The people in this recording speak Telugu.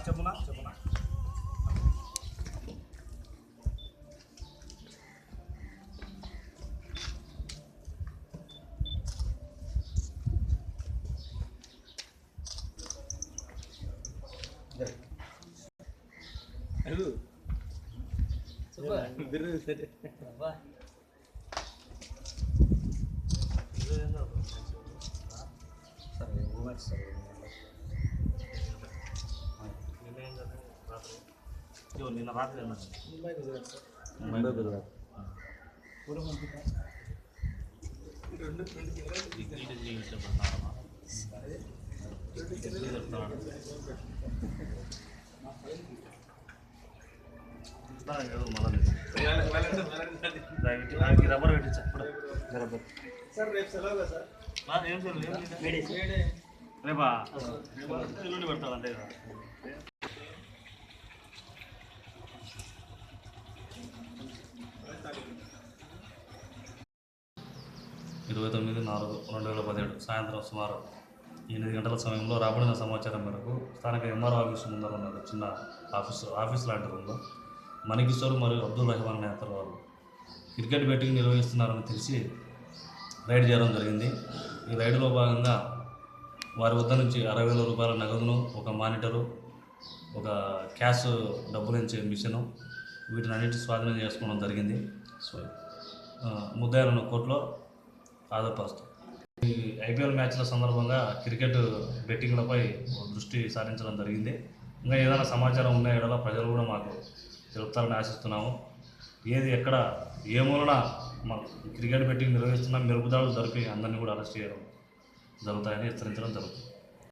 చెప్పునా నిన్న రాత్రి ముంబై గుజరాత్ రబ్బర్ పెట్టించా రేపా ఎల్లుండి పెడతాను అంతే కదా. 29/4/2017 సాయంత్రం సుమారు 8 గంటల సమయంలో రాబడిన సమాచారం మేరకు స్థానిక ఎంఆర్ఓ ఆఫీసు ముందర ఉన్న చిన్న ఆఫీస్ లాంటి రూమ్లో మణికిషోర్ మరియు అబ్దుల్ రెహమాన్ అనే అతను వారు క్రికెట్ బెట్టింగ్ నిర్వహిస్తున్నారని తెలిసి రైడ్ చేయడం జరిగింది. ఈ రైడ్లో భాగంగా వారి వద్ద నుంచి 60,000 రూపాయల నగదును, ఒక మానిటరు, ఒక క్యాష్ డబ్బులించే మిషను వీటిని అన్నిటి స్వాధీనం చేసుకోవడం జరిగింది. ముద్దాయిలను కోర్టులో హాజరుపరుస్తాం. ఈ ఐపీఎల్ మ్యాచ్ల సందర్భంగా క్రికెట్ బెట్టింగ్లపై దృష్టి సారించడం జరిగింది. ఇంకా ఏదైనా సమాచారం ఉన్న ఏడల ప్రజలు కూడా మాకు తెలుపుతారని ఆశిస్తున్నాము. ఏది ఎక్కడ ఏ మూలన క్రికెట్ బెట్టింగ్ నిర్వహిస్తున్నా మెరుపుదాడులు జరిపి అందరినీ కూడా అరెస్ట్ చేయడం జరుగుతాయని హెచ్చరించడం జరుగుతుంది.